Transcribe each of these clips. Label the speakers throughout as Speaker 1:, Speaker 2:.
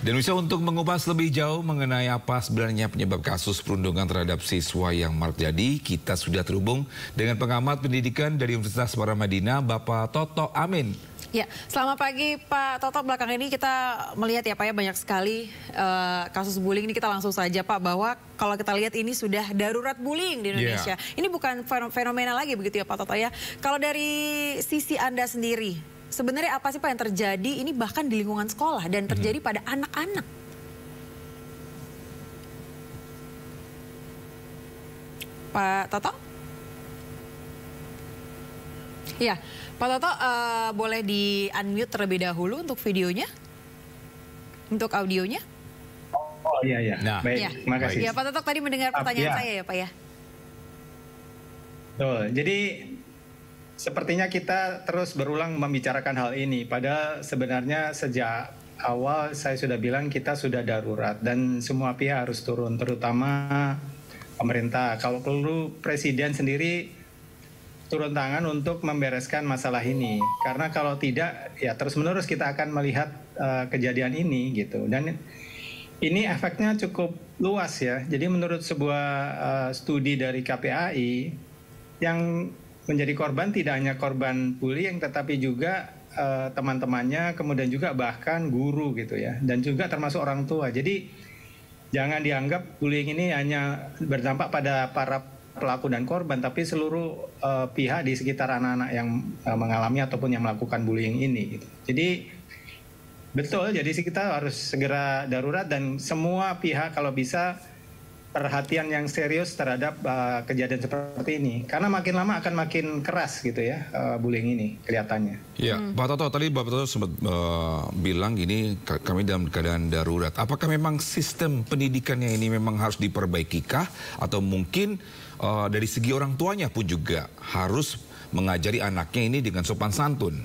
Speaker 1: Dan bisa untuk mengupas lebih jauh mengenai apa sebenarnya penyebab kasus perundungan terhadap siswa yang marak terjadi, kita sudah terhubung dengan pengamat pendidikan dari Universitas Paramadina, Bapak Toto Amin.
Speaker 2: Ya, selamat pagi Pak Toto. Belakang ini kita melihat ya Pak ya, banyak sekali kasus bullying. Ini kita langsung saja Pak, bahwa kalau kita lihat ini sudah darurat bullying di Indonesia. Ini bukan fenomena lagi begitu ya Pak Toto ya. Kalau dari sisi Anda sendiri, sebenarnya apa sih Pak yang terjadi ini bahkan di lingkungan sekolah dan terjadi pada anak-anak? Pak Toto? Ya, Pak Toto boleh di-unmute terlebih dahulu untuk videonya, untuk audionya.
Speaker 3: Oh iya,
Speaker 1: Nah,
Speaker 3: baik,
Speaker 2: ya.
Speaker 3: terima kasih.
Speaker 2: Ya, Pak Toto tadi mendengar pertanyaan saya ya Pak ya.
Speaker 3: Betul, jadi sepertinya kita terus berulang membicarakan hal ini. Padahal sebenarnya sejak awal saya sudah bilang kita sudah darurat dan semua pihak harus turun, terutama pemerintah. Kalau perlu Presiden sendiri turun tangan untuk membereskan masalah ini. Karena kalau tidak, ya terus-menerus kita akan melihat kejadian ini gitu. Dan ini efeknya cukup luas ya. Jadi menurut sebuah studi dari KPAI, yang menjadi korban tidak hanya korban bullying, tetapi juga teman-temannya, kemudian juga bahkan guru gitu ya. Dan juga termasuk orang tua. Jadi jangan dianggap bullying ini hanya berdampak pada para pelaku dan korban, tapi seluruh pihak di sekitar anak-anak yang mengalami ataupun yang melakukan bullying ini gitu. Jadi betul, jadi kita harus segera darurat dan semua pihak kalau bisa perhatian yang serius terhadap kejadian seperti ini. Karena makin lama akan makin keras gitu ya bullying ini kelihatannya.
Speaker 1: Ya, Pak Toto, tadi Bapak Toto sempat bilang gini, kami dalam keadaan darurat. Apakah memang sistem pendidikannya ini memang harus diperbaikikah? Atau mungkin dari segi orang tuanya pun juga harus mengajari anaknya ini dengan sopan santun?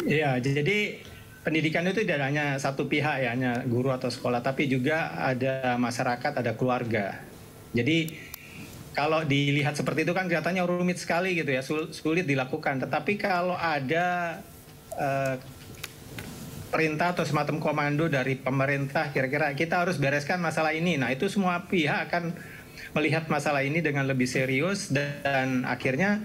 Speaker 3: Iya, jadi pendidikan itu tidak hanya satu pihak ya, hanya guru atau sekolah, tapi juga ada masyarakat, ada keluarga. Jadi kalau dilihat seperti itu kan kelihatannya rumit sekali gitu ya, sulit dilakukan. Tetapi kalau ada perintah atau semacam komando dari pemerintah, kira-kira kita harus bereskan masalah ini. Nah itu semua pihak akan melihat masalah ini dengan lebih serius dan akhirnya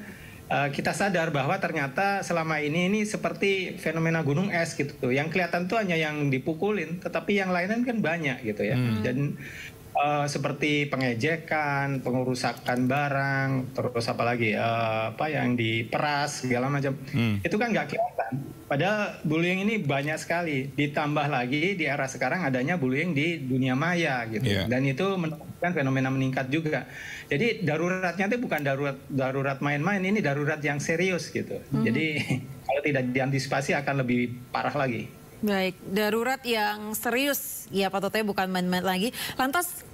Speaker 3: kita sadar bahwa ternyata selama ini seperti fenomena gunung es gitu. Yang kelihatan tuh hanya yang dipukulin, tetapi yang lainnya kan banyak gitu ya. Dan seperti pengejekan, pengerusakan barang, terus apalagi apa yang diperas segala macam. Itu kan nggak kelihatan. Padahal bullying ini banyak sekali. Ditambah lagi di era sekarang adanya bullying di dunia maya gitu. Dan itu menunjukkan fenomena meningkat juga. Jadi daruratnya itu bukan darurat main-main, ini darurat yang serius gitu. Jadi kalau tidak diantisipasi akan lebih parah lagi.
Speaker 2: Baik, darurat yang serius ya Pak Toto, bukan main-main lagi. Lantas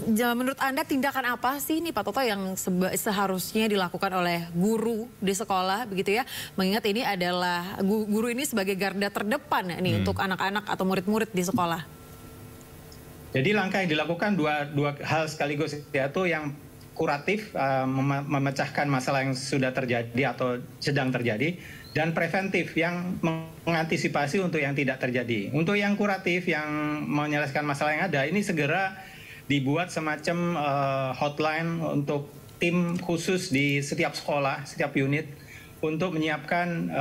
Speaker 2: menurut Anda tindakan apa sih nih Pak Toto yang seharusnya dilakukan oleh guru di sekolah begitu ya? Mengingat ini adalah guru ini sebagai garda terdepan nih untuk anak-anak atau murid-murid di sekolah.
Speaker 3: Jadi langkah yang dilakukan dua hal sekaligus, yaitu yang kuratif, memecahkan masalah yang sudah terjadi atau sedang terjadi, dan preventif yang mengantisipasi untuk yang tidak terjadi. Untuk yang kuratif yang menyelesaikan masalah yang ada, ini segera dibuat semacam hotline untuk tim khusus di setiap sekolah, setiap unit, untuk menyiapkan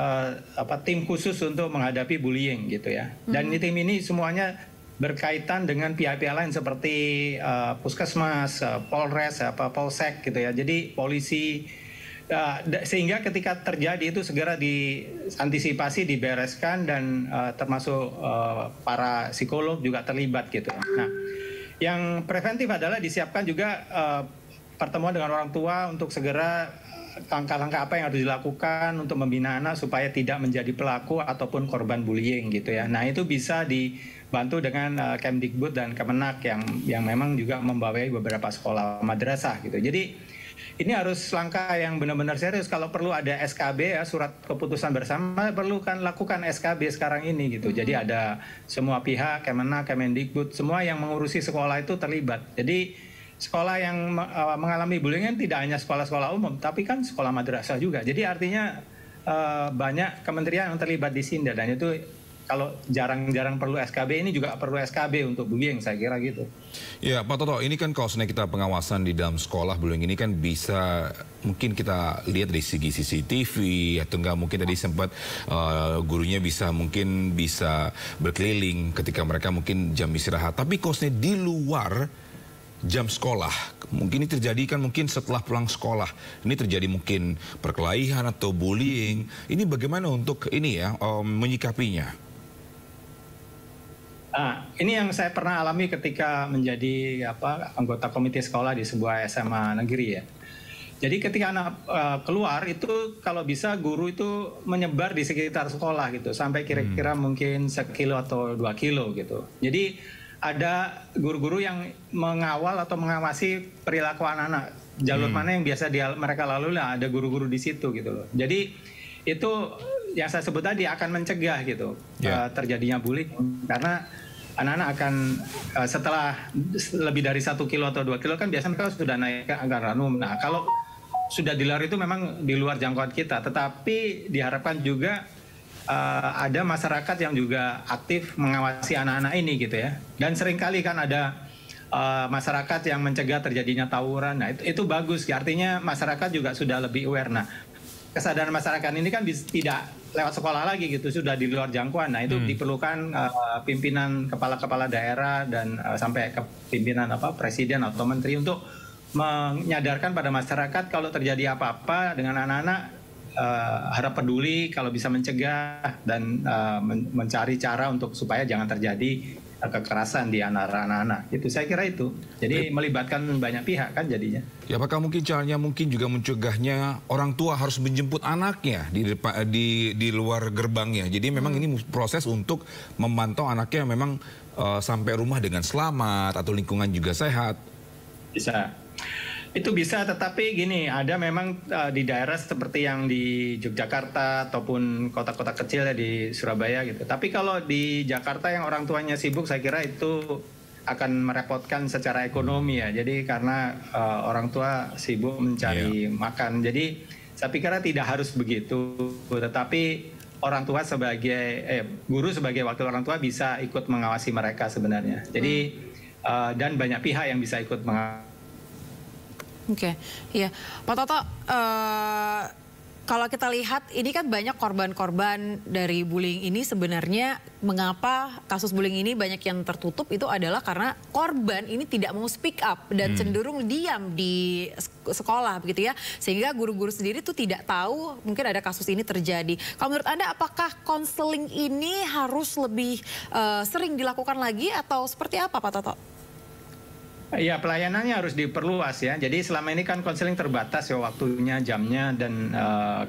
Speaker 3: tim khusus untuk menghadapi bullying gitu ya. Dan tim ini semuanya berkaitan dengan pihak-pihak lain seperti puskesmas, polres, polsek gitu ya. Jadi polisi, sehingga ketika terjadi itu segera diantisipasi, dibereskan, dan termasuk para psikolog juga terlibat gitu. Nah, yang preventif adalah disiapkan juga pertemuan dengan orang tua untuk segera langkah-langkah apa yang harus dilakukan untuk membina anak supaya tidak menjadi pelaku ataupun korban bullying gitu ya. Nah itu bisa dibantu dengan Kemdikbud dan Kemenak yang memang juga membawai beberapa sekolah madrasah gitu. Jadi ini harus langkah yang benar-benar serius. Kalau perlu ada SKB ya, surat keputusan bersama, perlu kan lakukan SKB sekarang ini gitu. Jadi ada semua pihak, Kemenak, Kemendikbud, semua yang mengurusi sekolah itu terlibat. Jadi sekolah yang mengalami bullying tidak hanya sekolah-sekolah umum, tapi kan sekolah madrasah juga. Jadi artinya banyak kementerian yang terlibat di sini, dan itu kalau jarang-jarang perlu SKB, ini juga perlu SKB untuk bullying, saya kira gitu.
Speaker 1: Ya, Pak Toto, ini kan kalau sebenarnya kita pengawasan di dalam sekolah bullying ini kan bisa mungkin kita lihat dari segi CCTV atau enggak mungkin tadi sempat gurunya mungkin bisa berkeliling ketika mereka mungkin jam istirahat. Tapi kalau sebenarnya di luar jam sekolah, mungkin ini terjadi kan mungkin setelah pulang sekolah, ini terjadi mungkin perkelahian atau bullying. Ini bagaimana untuk ini ya menyikapinya?
Speaker 3: Ini yang saya pernah alami ketika menjadi anggota komite sekolah di sebuah SMA negeri ya. Jadi ketika anak keluar itu kalau bisa guru itu menyebar di sekitar sekolah gitu sampai kira-kira mungkin 1 kilo atau 2 kilo gitu. Jadi ada guru-guru yang mengawal atau mengawasi perilaku anak-anak. Jalur mana yang biasa mereka lalui lah, ada guru-guru di situ gitu loh. Jadi itu yang saya sebut tadi akan mencegah gitu terjadinya bullying, karena anak-anak akan setelah lebih dari 1 kilo atau 2 kilo kan biasanya mereka sudah naik ke angka ranum. Nah kalau sudah di luar itu memang di luar jangkauan kita, tetapi diharapkan juga ada masyarakat yang juga aktif mengawasi anak-anak ini gitu ya. Dan seringkali kan ada masyarakat yang mencegah terjadinya tawuran. Nah itu bagus, artinya masyarakat juga sudah lebih aware. Nah kesadaran masyarakat ini kan tidak lewat sekolah lagi gitu, sudah di luar jangkauan. Nah itu diperlukan pimpinan kepala-kepala daerah dan sampai ke pimpinan presiden atau menteri untuk menyadarkan pada masyarakat kalau terjadi apa-apa dengan anak-anak, harap peduli, kalau bisa mencegah dan mencari cara untuk supaya jangan terjadi kekerasan di anak-anak. Itu saya kira itu. Jadi melibatkan banyak pihak kan jadinya.
Speaker 1: Ya, apakah mungkin caranya mungkin juga mencegahnya orang tua harus menjemput anaknya di luar gerbangnya. Jadi memang ini proses untuk memantau anaknya memang sampai rumah dengan selamat atau lingkungan juga sehat.
Speaker 3: Bisa. Itu bisa, tetapi gini, ada memang di daerah seperti yang di Yogyakarta ataupun kota-kota kecil ya di Surabaya gitu. Tapi kalau di Jakarta yang orang tuanya sibuk, saya kira itu akan merepotkan secara ekonomi ya. Jadi karena orang tua sibuk mencari makan. Jadi saya pikir tidak harus begitu. Tetapi orang tua guru sebagai wakil orang tua bisa ikut mengawasi mereka sebenarnya. Jadi dan banyak pihak yang bisa ikut mengawasi.
Speaker 2: Oke, iya, Pak Toto, kalau kita lihat ini kan banyak korban-korban dari bullying ini, sebenarnya mengapa kasus bullying ini banyak yang tertutup itu adalah karena korban ini tidak mau speak up dan cenderung diam di sekolah begitu ya, sehingga guru-guru sendiri tuh tidak tahu mungkin ada kasus ini terjadi. Kalau menurut Anda apakah konseling ini harus lebih sering dilakukan lagi atau seperti apa Pak Toto?
Speaker 3: Ya, pelayanannya harus diperluas ya. Jadi selama ini kan konseling terbatas ya waktunya, jamnya, dan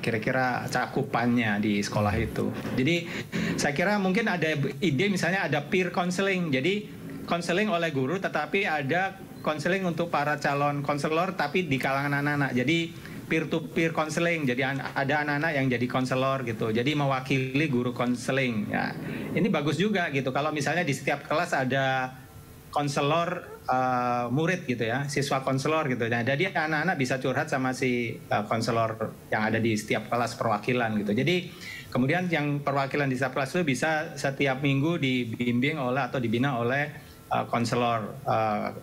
Speaker 3: kira-kira cakupannya di sekolah itu. Jadi saya kira mungkin ada ide misalnya ada peer counseling. Jadi konseling oleh guru tetapi ada konseling untuk para calon konselor tapi di kalangan anak-anak. Jadi peer to peer counseling. Jadi ada anak-anak yang jadi konselor gitu. Jadi mewakili guru konseling. Ya, ini bagus juga gitu. Kalau misalnya di setiap kelas ada konselor murid gitu ya, siswa konselor gitu. Nah, jadi anak-anak bisa curhat sama si konselor yang ada di setiap kelas perwakilan gitu. Jadi kemudian yang perwakilan di setiap kelas itu bisa setiap minggu dibimbing oleh atau dibina oleh konselor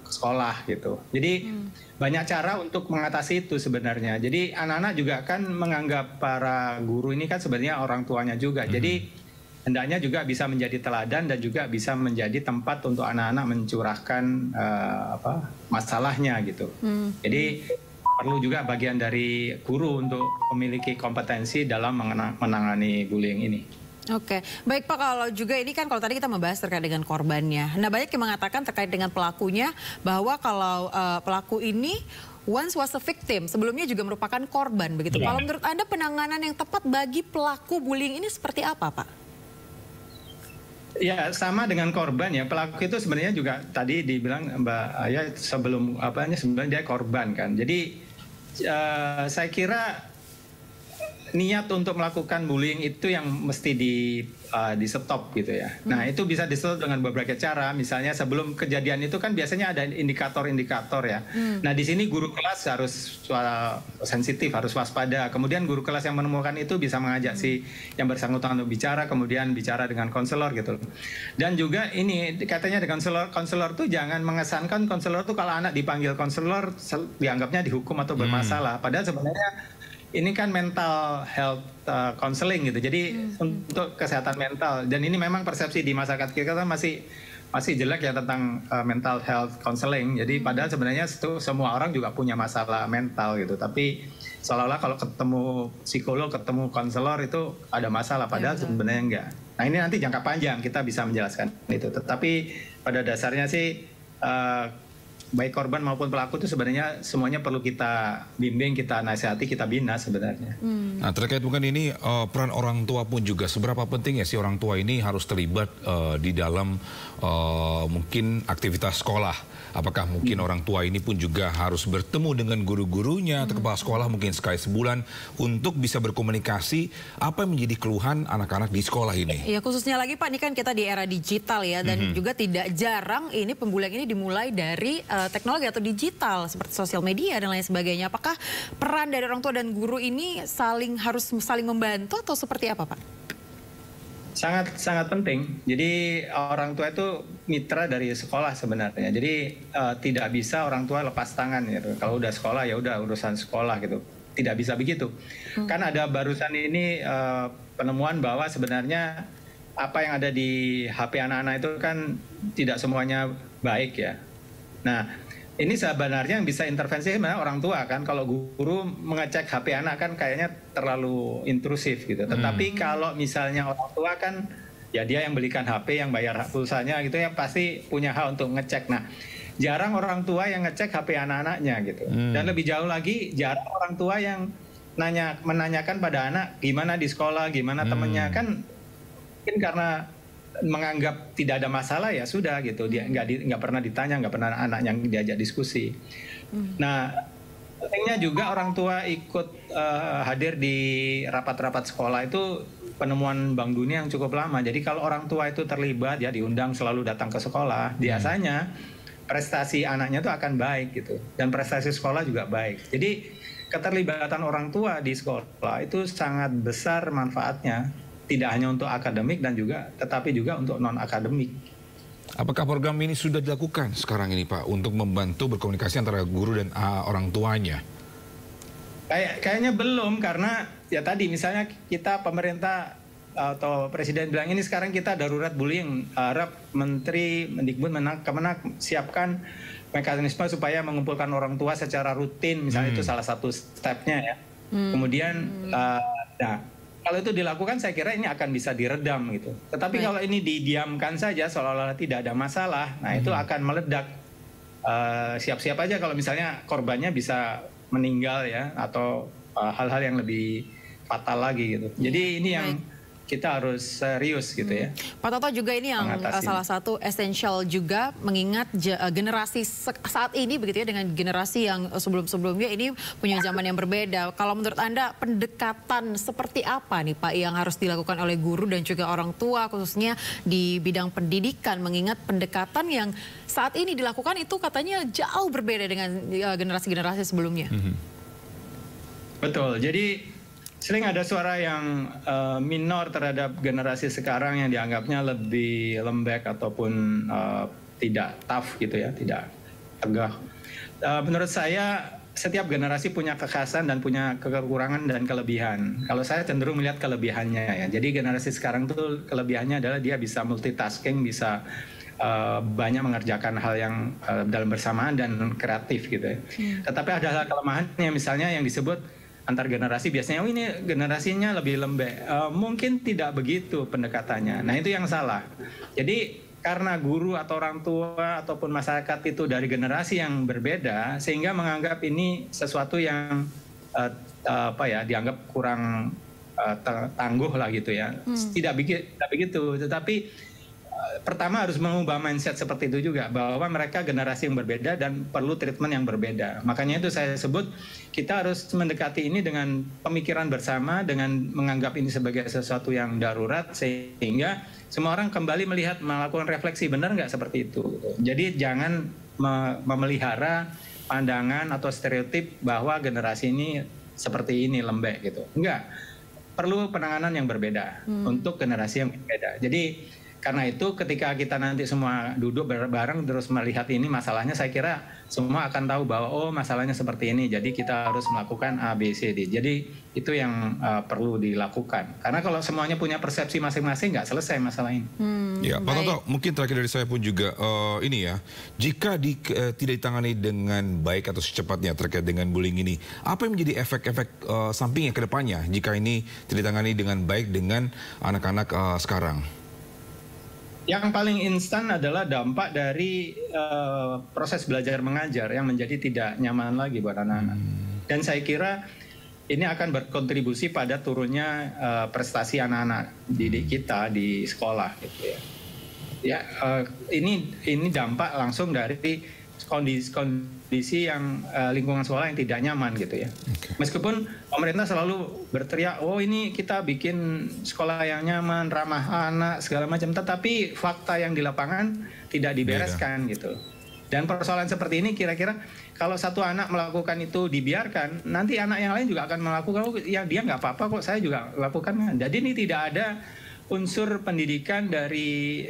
Speaker 3: sekolah gitu. Jadi banyak cara untuk mengatasi itu sebenarnya. Jadi anak-anak juga kan menganggap para guru ini kan sebenarnya orang tuanya juga. Jadi hendaknya juga bisa menjadi teladan dan juga bisa menjadi tempat untuk anak-anak mencurahkan masalahnya gitu. Jadi perlu juga bagian dari guru untuk memiliki kompetensi dalam menangani bullying ini.
Speaker 2: Oke, baik Pak, kalau juga ini kan kalau tadi kita membahas terkait dengan korbannya. Nah, banyak yang mengatakan terkait dengan pelakunya bahwa kalau pelaku ini once was a victim, sebelumnya juga merupakan korban begitu. Kalau menurut Anda penanganan yang tepat bagi pelaku bullying ini seperti apa, Pak?
Speaker 3: Ya, sama dengan korban ya. Pelaku itu sebenarnya juga tadi dibilang Mbak Aya sebenarnya dia korban kan. Jadi saya kira niat untuk melakukan bullying itu yang mesti di stop gitu ya. Nah itu bisa di stop dengan beberapa cara. Misalnya sebelum kejadian itu kan biasanya ada indikator-indikator ya. Nah di sini guru kelas harus sensitif, harus waspada. Kemudian guru kelas yang menemukan itu bisa mengajak si yang bersangkutan untuk bicara, kemudian bicara dengan konselor gitu. Dan juga ini katanya dengan konselor tuh jangan mengesankan konselor tuh kalau anak dipanggil konselor dianggapnya dihukum atau bermasalah. Padahal sebenarnya ini kan mental health counseling gitu. Jadi untuk kesehatan mental, dan ini memang persepsi di masyarakat kita masih jelek ya tentang mental health counseling. Jadi padahal sebenarnya itu semua orang juga punya masalah mental gitu. Tapi seolah-olah kalau ketemu psikolog, ketemu konselor itu ada masalah, padahal sebenarnya enggak. Nah ini nanti jangka panjang kita bisa menjelaskan itu. Tetapi pada dasarnya sih baik korban maupun pelaku itu sebenarnya semuanya perlu kita bimbing, kita nasihati, kita bina sebenarnya.
Speaker 1: Nah terkait mungkin ini peran orang tua pun juga seberapa penting ya si orang tua ini harus terlibat di dalam mungkin aktivitas sekolah. Apakah mungkin orang tua ini pun juga harus bertemu dengan guru-gurunya atau kepala sekolah mungkin sekali sebulan untuk bisa berkomunikasi apa yang menjadi keluhan anak-anak di sekolah ini?
Speaker 2: Ya khususnya lagi Pak, ini kan kita di era digital ya, dan juga tidak jarang ini pembulian ini dimulai dari teknologi atau digital seperti sosial media dan lain sebagainya. Apakah peran dari orang tua dan guru ini harus saling membantu atau seperti apa Pak?
Speaker 3: Sangat penting. Jadi orang tua itu mitra dari sekolah sebenarnya. Jadi tidak bisa orang tua lepas tangan gitu. Kalau udah sekolah ya udah urusan sekolah gitu. Tidak bisa begitu. Kan ada barusan ini penemuan bahwa sebenarnya apa yang ada di HP anak-anak itu kan tidak semuanya baik ya. Nah, ini sebenarnya yang bisa intervensi sebenarnya orang tua kan. Kalau guru mengecek HP anak kan kayaknya terlalu intrusif gitu. Tetapi kalau misalnya orang tua kan ya dia yang belikan HP, yang bayar pulsanya gitu ya, pasti punya hak untuk ngecek. Nah, jarang orang tua yang ngecek HP anak-anaknya gitu. Dan lebih jauh lagi jarang orang tua yang menanyakan pada anak gimana di sekolah, gimana temennya. Kan mungkin karena menganggap tidak ada masalah ya sudah gitu, dia nggak pernah ditanya, nggak pernah anak yang diajak diskusi. Nah pentingnya juga orang tua ikut hadir di rapat-rapat sekolah itu penemuan Bank Dunia yang cukup lama. Jadi kalau orang tua itu terlibat ya diundang selalu datang ke sekolah, biasanya prestasi anaknya itu akan baik gitu, dan prestasi sekolah juga baik. Jadi keterlibatan orang tua di sekolah itu sangat besar manfaatnya. Tidak hanya untuk akademik dan juga, tetapi juga untuk non akademik.
Speaker 1: Apakah program ini sudah dilakukan sekarang ini Pak untuk membantu berkomunikasi antara guru dan orang tuanya?
Speaker 3: Kayaknya belum, karena ya tadi misalnya kita pemerintah atau presiden bilang ini sekarang kita darurat bullying, harap Menteri Mendikbud Kemenak siapkan mekanisme supaya mengumpulkan orang tua secara rutin, misalnya itu salah satu stepnya ya. Kemudian, nah kalau itu dilakukan saya kira ini akan bisa diredam gitu. Tetapi kalau ini didiamkan saja seolah-olah tidak ada masalah, nah itu akan meledak. Siap-siap aja kalau misalnya korbannya bisa meninggal ya, atau hal-hal yang lebih fatal lagi gitu. Jadi ini yang kita harus serius gitu ya.
Speaker 2: Pak Toto juga ini yang salah satu esensial juga, mengingat generasi saat ini begitu ya dengan generasi yang sebelum-sebelumnya ini punya zaman yang berbeda. Kalau menurut Anda pendekatan seperti apa nih Pak yang harus dilakukan oleh guru dan juga orang tua khususnya di bidang pendidikan, mengingat pendekatan yang saat ini dilakukan itu katanya jauh berbeda dengan generasi-generasi sebelumnya.
Speaker 3: Betul. Jadi sering ada suara yang minor terhadap generasi sekarang yang dianggapnya lebih lembek ataupun tidak tough gitu ya, tidak tegas. Menurut saya setiap generasi punya kekhasan dan punya kekurangan dan kelebihan. Kalau saya cenderung melihat kelebihannya ya. Jadi generasi sekarang tuh kelebihannya adalah dia bisa multitasking, bisa banyak mengerjakan hal yang dalam bersamaan dan kreatif gitu ya. Tetapi ada hal kelemahannya, misalnya yang disebut antar generasi biasanya ini generasinya lebih lembek. Mungkin tidak begitu pendekatannya. Nah itu yang salah. Jadi karena guru atau orang tua ataupun masyarakat itu dari generasi yang berbeda, sehingga menganggap ini sesuatu yang dianggap kurang tangguh lah gitu ya. Tidak begitu. Tetapi pertama harus mengubah mindset seperti itu juga, bahwa mereka generasi yang berbeda dan perlu treatment yang berbeda. Makanya itu saya sebut kita harus mendekati ini dengan pemikiran bersama, dengan menganggap ini sebagai sesuatu yang darurat, sehingga semua orang kembali melakukan refleksi, benar nggak seperti itu. Jadi jangan memelihara pandangan atau stereotip bahwa generasi ini seperti ini, lembek gitu. Enggak, perlu penanganan yang berbeda untuk generasi yang berbeda. Jadi karena itu ketika kita nanti semua duduk bareng terus melihat ini masalahnya, saya kira semua akan tahu bahwa oh masalahnya seperti ini, jadi kita harus melakukan A, B, C, D. Jadi itu yang perlu dilakukan. Karena kalau semuanya punya persepsi masing-masing nggak selesai masalah ini.
Speaker 1: Ya, Pak Toto, mungkin terakhir dari saya pun juga ini ya, jika tidak ditangani dengan baik atau secepatnya terkait dengan bullying ini, apa yang menjadi efek-efek sampingnya ke depannya jika ini tidak ditangani dengan baik dengan anak-anak sekarang?
Speaker 3: Yang paling instan adalah dampak dari proses belajar mengajar yang menjadi tidak nyaman lagi buat anak-anak. Dan saya kira ini akan berkontribusi pada turunnya prestasi anak-anak didik kita di sekolah, gitu ya. Ini dampak langsung dari kondisi yang lingkungan sekolah yang tidak nyaman, gitu ya. Meskipun pemerintah selalu berteriak, oh ini kita bikin sekolah yang nyaman, ramah anak, segala macam, tetapi fakta yang di lapangan tidak dibereskan gitu. Dan persoalan seperti ini kira-kira kalau satu anak melakukan itu dibiarkan, nanti anak yang lain juga akan melakukan, oh ya dia nggak apa-apa kok, saya juga lakukan. Jadi ini tidak ada unsur pendidikan dari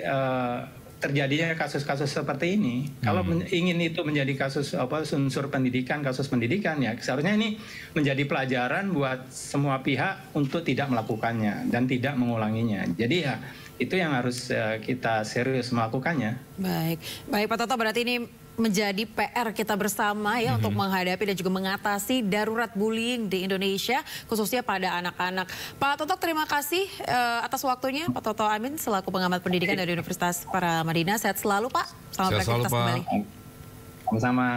Speaker 3: terjadinya kasus-kasus seperti ini. Kalau ingin itu menjadi kasus unsur pendidikan, kasus pendidikan, ya seharusnya ini menjadi pelajaran buat semua pihak untuk tidak melakukannya dan tidak mengulanginya. Jadi ya itu yang harus kita serius melakukannya.
Speaker 2: Baik, Pak Toto, berarti ini menjadi PR kita bersama ya untuk menghadapi dan juga mengatasi darurat bullying di Indonesia, khususnya pada anak-anak. Pak Toto, terima kasih atas waktunya. Pak Toto Amin selaku pengamat pendidikan dari Universitas Paramadina. Sehat selalu Pak. Selamat beraktivitas kembali.
Speaker 3: Sama-sama.